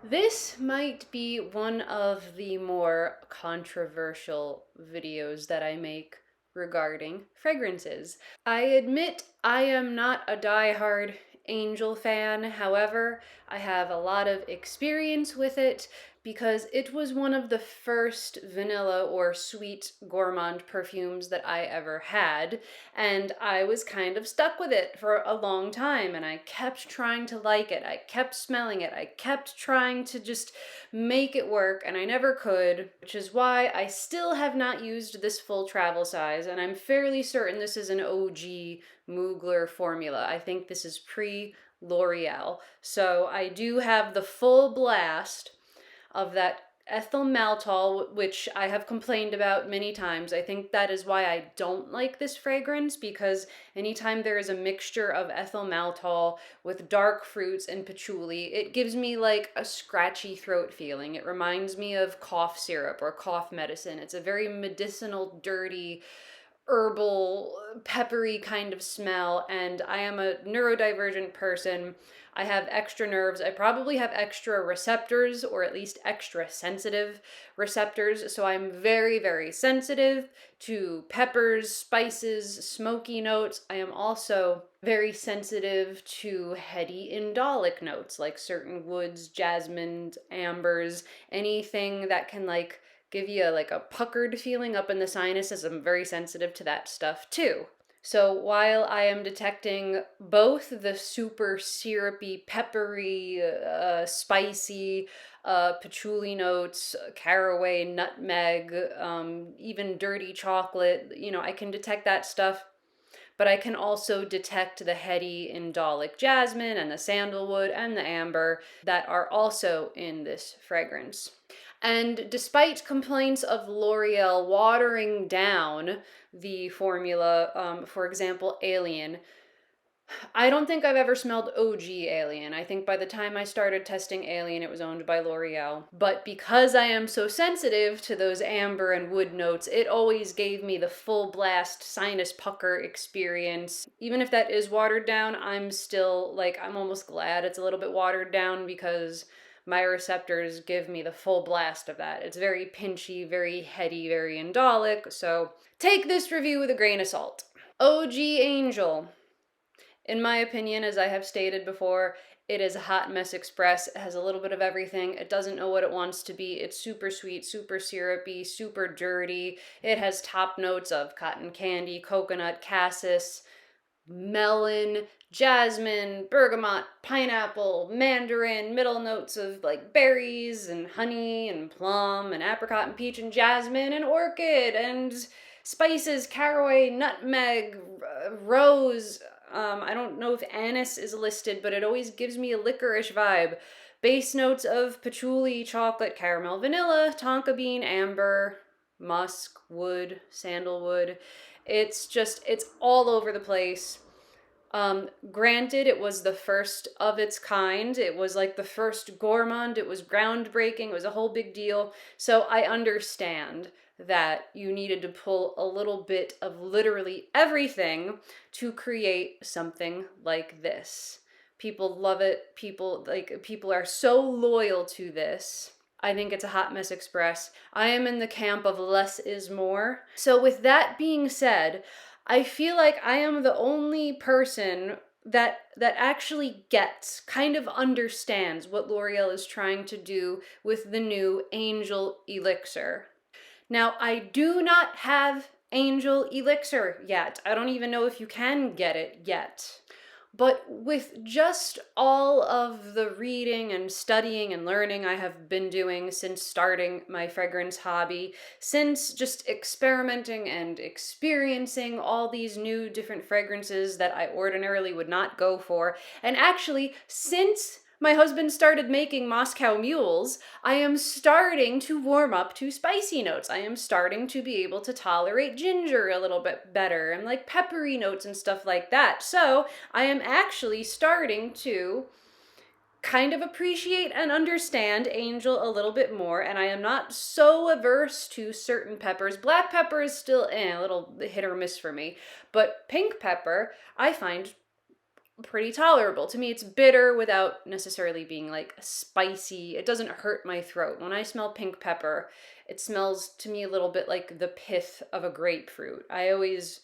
This might be one of the more controversial videos that I make regarding fragrances. I admit I am not a die-hard Angel fan, however, I have a lot of experience with it because it was one of the first vanilla or sweet gourmand perfumes that I ever had, and I was kind of stuck with it for a long time, and I kept trying to like it. I kept smelling it. I kept trying to just make it work, and I never could, which is why I still have not used this full travel size, and I'm fairly certain this is an OG Mugler formula. I think this is pre-L'Oreal. So I do have the full blast of that ethyl maltol, which I have complained about many times. I think that is why I don't like this fragrance, because anytime there is a mixture of ethyl maltol with dark fruits and patchouli, it gives me like a scratchy throat feeling. It reminds me of cough syrup or cough medicine. It's a very medicinal, dirty, herbal, peppery kind of smell, and I am a neurodivergent person. I have extra nerves. I probably have extra receptors, or at least extra sensitive receptors, so I'm very, very sensitive to peppers, spices, smoky notes. I am also very sensitive to heady indolic notes, like certain woods, jasmine, ambers, anything that can like give you a puckered feeling up in the sinuses. I'm very sensitive to that stuff too. So while I am detecting both the super syrupy, peppery, spicy, patchouli notes, caraway, nutmeg, even dirty chocolate, I can detect that stuff. But I can also detect the heady indolic jasmine and the sandalwood and the amber that are also in this fragrance. And despite complaints of L'Oreal watering down the formula, for example, Alien, I don't think I've ever smelled OG Alien. I think by the time I started testing Alien, it was owned by L'Oreal. But because I am so sensitive to those amber and wood notes, it always gave me the full blast sinus pucker experience. Even if that is watered down, I'm still I'm almost glad it's a little bit watered down, because my receptors give me the full blast of that. It's very pinchy, very heady, very indolic. So take this review with a grain of salt. OG Angel. In my opinion, as I have stated before, it is a hot mess express. It has a little bit of everything. It doesn't know what it wants to be. It's super sweet, super syrupy, super dirty. It has top notes of cotton candy, coconut, cassis, melon, jasmine, bergamot, pineapple, mandarin, middle notes of like berries and honey and plum and apricot and peach and jasmine and orchid and spices, caraway, nutmeg, rose. I don't know if anise is listed, but it always gives me a licorice vibe. Base notes of patchouli, chocolate, caramel, vanilla, tonka bean, amber, musk, wood, sandalwood. It's all over the place. Granted, it was the first of its kind. It was like the first gourmand. It was groundbreaking. It was a whole big deal. So I understand that you needed to pull a little bit of literally everything to create something like this. People love it. People are so loyal to this. I think it's a hot mess express. I am in the camp of less is more. So with that being said, I feel like I am the only person that actually gets, kind of understands what L'Oreal is trying to do with the new Angel Elixir. Now, I do not have Angel Elixir yet. I don't even know if you can get it yet. But with just all of the reading and studying and learning I have been doing since starting my fragrance hobby, since just experimenting and experiencing all these new different fragrances that I ordinarily would not go for, and actually, since my husband started making Moscow mules, I am starting to warm up to spicy notes. I am starting to be able to tolerate ginger a little bit better and like peppery notes and stuff like that. So I am actually starting to kind of appreciate and understand Angel a little bit more, and I am not so averse to certain peppers. Black pepper is still a little hit or miss for me, but pink pepper I find pretty tolerable. To me, it's bitter without necessarily being like spicy. It doesn't hurt my throat. When I smell pink pepper, it smells to me a little bit like the pith of a grapefruit. I always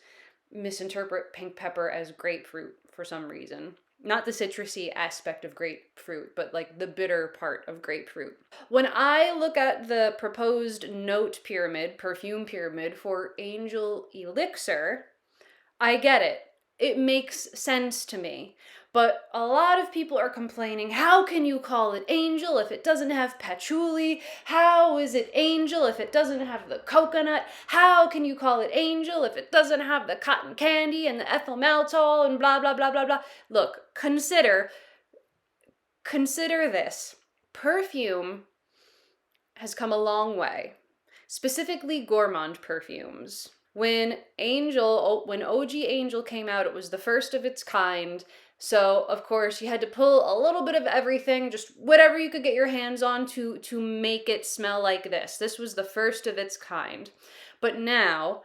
misinterpret pink pepper as grapefruit for some reason. Not the citrusy aspect of grapefruit, but like the bitter part of grapefruit. When I look at the proposed note pyramid, perfume pyramid for Angel Elixir, I get it. It makes sense to me. But a lot of people are complaining, how can you call it angel if it doesn't have patchouli? How is it angel if it doesn't have the coconut? How can you call it angel if it doesn't have the cotton candy and the ethyl maltol and blah, blah, blah, blah, blah? Look, consider this. Perfume has come a long way, specifically gourmand perfumes. When OG Angel came out, it was the first of its kind. So, of course, you had to pull a little bit of everything, just whatever you could get your hands on to make it smell like this. This was the first of its kind. But now,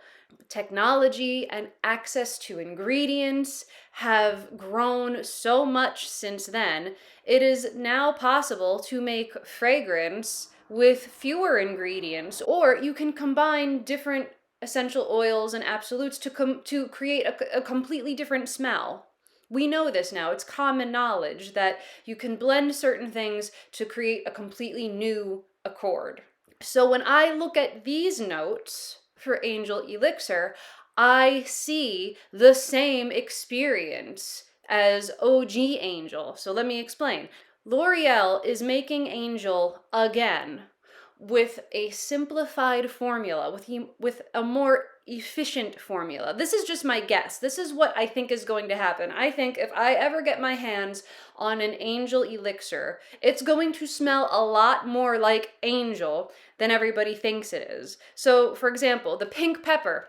technology and access to ingredients have grown so much since then. It is now possible to make fragrance with fewer ingredients, or you can combine different essential oils and absolutes to create a completely different smell. We know this now. It's common knowledge that you can blend certain things to create a completely new accord. So when I look at these notes for Angel Elixir, I see the same experience as OG Angel. So let me explain. L'Oreal is making Angel again with a simplified formula, with a more efficient formula. This is just my guess. This is what I think is going to happen. I think if I ever get my hands on an Angel Elixir, it's going to smell a lot more like Angel than everybody thinks it is. So, for example, the pink pepper.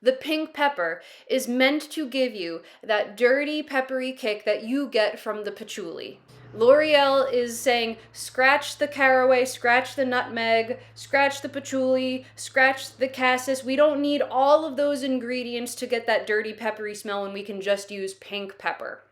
The pink pepper is meant to give you that dirty, peppery kick that you get from the patchouli. L'Oreal is saying, scratch the caraway, scratch the nutmeg, scratch the patchouli, scratch the cassis. We don't need all of those ingredients to get that dirty, peppery smell when we can just use pink pepper.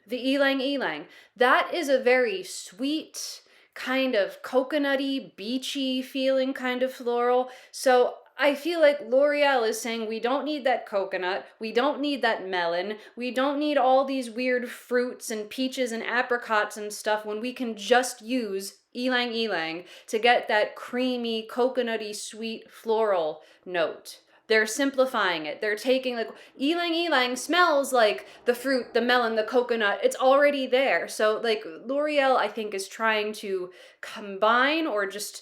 The ylang ylang, that is a very sweet, kind of coconutty, beachy feeling kind of floral. So I feel like L'Oreal is saying we don't need that coconut, we don't need that melon, we don't need all these weird fruits and peaches and apricots and stuff when we can just use ylang ylang to get that creamy, coconutty, sweet floral note. They're simplifying it. They're taking like ylang ylang smells like the fruit, the melon, the coconut. It's already there. So like L'Oreal, I think, is trying to combine or just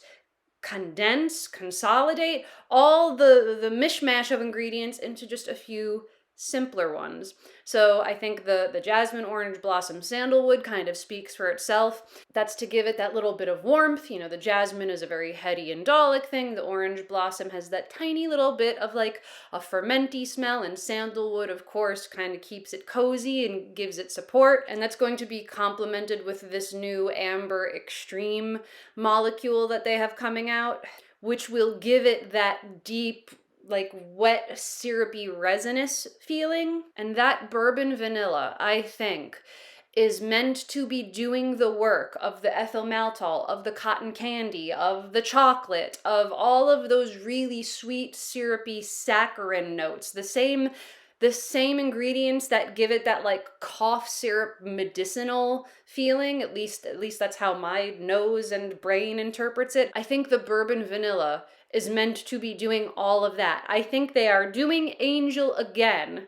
condense, consolidate all the mishmash of ingredients into just a few simpler ones. So I think the jasmine, orange blossom, sandalwood kind of speaks for itself. That's to give it that little bit of warmth. You know, the jasmine is a very heady indolic thing. The orange blossom has that tiny little bit of like a fermenty smell, and sandalwood, of course, kind of keeps it cozy and gives it support. And that's going to be complemented with this new amber extreme molecule that they have coming out, which will give it that deep, like wet, syrupy, resinous feeling. And that bourbon vanilla, I think, is meant to be doing the work of the ethyl maltol, of the cotton candy, of the chocolate, of all of those really sweet, syrupy, saccharin notes. The same ingredients that give it that like cough syrup medicinal feeling. At least that's how my nose and brain interprets it. I think the bourbon vanilla is meant to be doing all of that. I think they are doing Angel again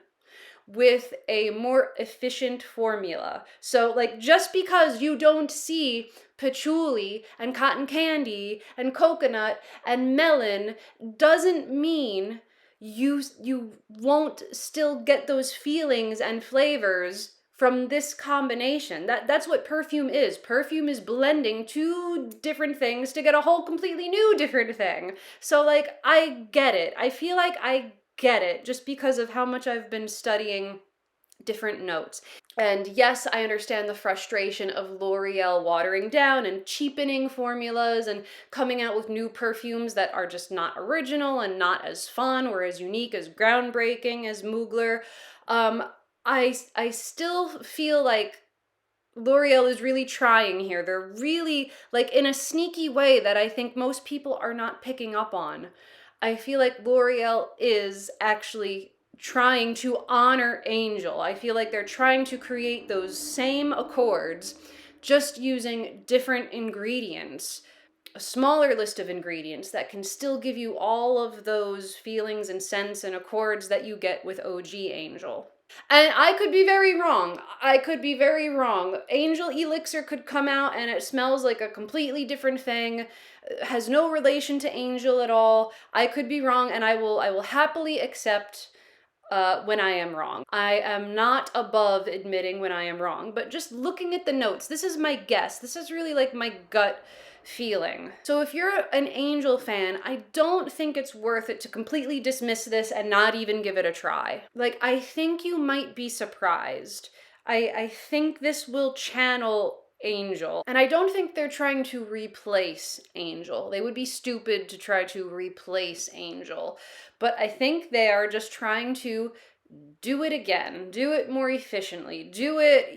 with a more efficient formula. So like, just because you don't see patchouli and cotton candy and coconut and melon doesn't mean you won't still get those feelings and flavors from this combination. That's what perfume is. Perfume is blending two different things to get a whole completely new different thing. So like, I get it. I feel like I get it just because of how much I've been studying different notes. And yes, I understand the frustration of L'Oreal watering down and cheapening formulas and coming out with new perfumes that are just not original and not as fun or as unique, as groundbreaking as Mugler. I still feel like L'Oreal is really trying here. They're really, like, in a sneaky way that I think most people are not picking up on. I feel like L'Oreal is actually trying to honor Angel. I feel like they're trying to create those same accords, just using different ingredients. A smaller list of ingredients that can still give you all of those feelings and scents and accords that you get with OG Angel. And I could be very wrong. I could be very wrong. Angel Elixir could come out and it smells like a completely different thing, has no relation to Angel at all. I could be wrong, and I will happily accept when I am wrong. I am not above admitting when I am wrong, but just looking at the notes, this is my guess. This is really like my gut feeling. So if you're an Angel fan, I don't think it's worth it to completely dismiss this and not even give it a try. Like, I think you might be surprised. I think this will channel Angel. And I don't think they're trying to replace Angel. They would be stupid to try to replace Angel. But I think they are just trying to do it again, do it more efficiently, do it,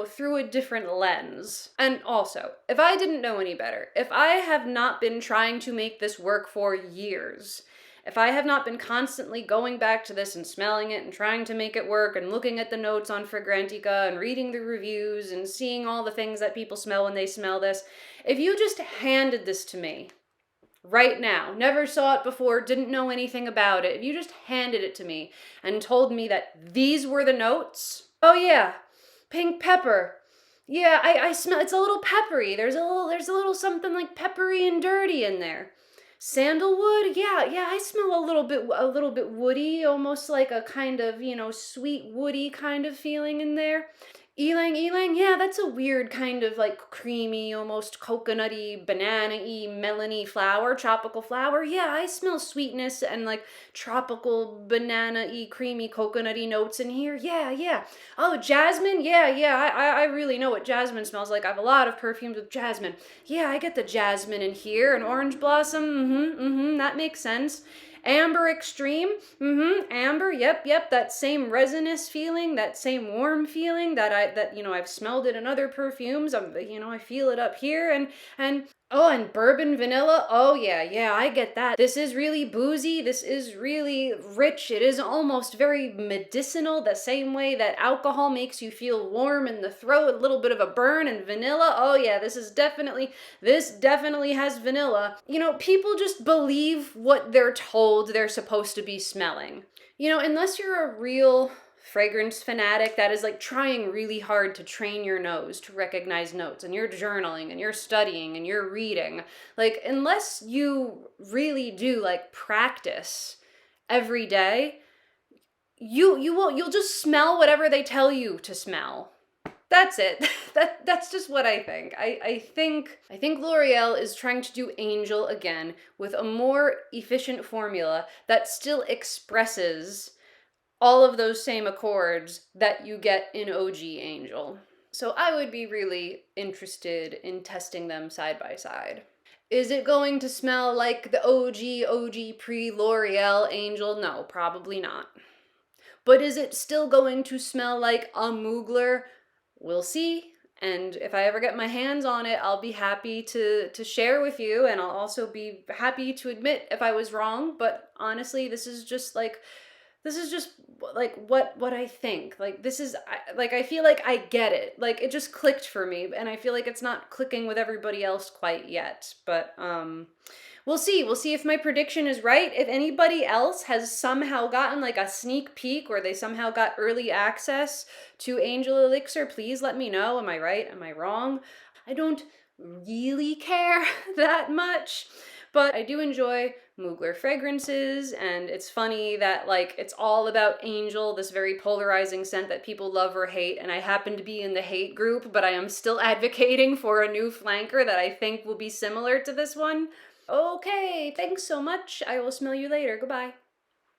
through a different lens. And also, if I didn't know any better, if I have not been trying to make this work for years, if I have not been constantly going back to this and smelling it and trying to make it work and looking at the notes on Fragrantica and reading the reviews and seeing all the things that people smell when they smell this, if you just handed this to me right now, never saw it before, didn't know anything about it, if you just handed it to me and told me that these were the notes, oh yeah, pink pepper. Yeah, I smell, it's a little peppery. There's a little something like peppery and dirty in there. Sandalwood, yeah, I smell a little bit woody, almost like a kind of, sweet woody kind of feeling in there. Ylang, yeah, that's a weird kind of like creamy, almost coconutty, banana-y, melony flower, tropical flower. Yeah, I smell sweetness and like tropical, banana-y, creamy, coconutty notes in here. Yeah. Oh, jasmine, yeah, I really know what jasmine smells like. I have a lot of perfumes with jasmine. Yeah, I get the jasmine in here. And orange blossom, that makes sense. Amber extreme, amber, yep, that same resinous feeling, that same warm feeling that I've smelled it in other perfumes. I feel it up here, and bourbon vanilla. Oh yeah, I get that. This is really boozy. This is really rich. It is almost very medicinal, the same way that alcohol makes you feel warm in the throat, a little bit of a burn, and vanilla. Oh yeah, this definitely has vanilla. People just believe what they're told they're supposed to be smelling. Unless you're a real fragrance fanatic that is like trying really hard to train your nose to recognize notes, and you're journaling and you're studying and you're reading, like, unless you really do like practice every day, you'll just smell whatever they tell you to smell. That's it. That's just what I think. I think L'Oreal is trying to do Angel again with a more efficient formula that still expresses all of those same accords that you get in OG Angel. So I would be really interested in testing them side by side. Is it going to smell like the OG pre-L'Oreal Angel? No, probably not. But is it still going to smell like a Mugler? We'll see. And if I ever get my hands on it, I'll be happy to share with you, and I'll also be happy to admit if I was wrong. But honestly, this is just like what I think. Like, I feel like I get it. Like, it just clicked for me, and I feel like it's not clicking with everybody else quite yet. But we'll see. We'll see if my prediction is right. If anybody else has somehow gotten like a sneak peek, or they somehow got early access to Angel Elixir, please let me know. Am I right? Am I wrong? I don't really care that much, but I do enjoy Mugler fragrances, and it's funny that like it's all about Angel, this very polarizing scent that people love or hate, and I happen to be in the hate group, but I am still advocating for a new flanker that I think will be similar to this one. Okay, thanks so much. I will smell you later. Goodbye.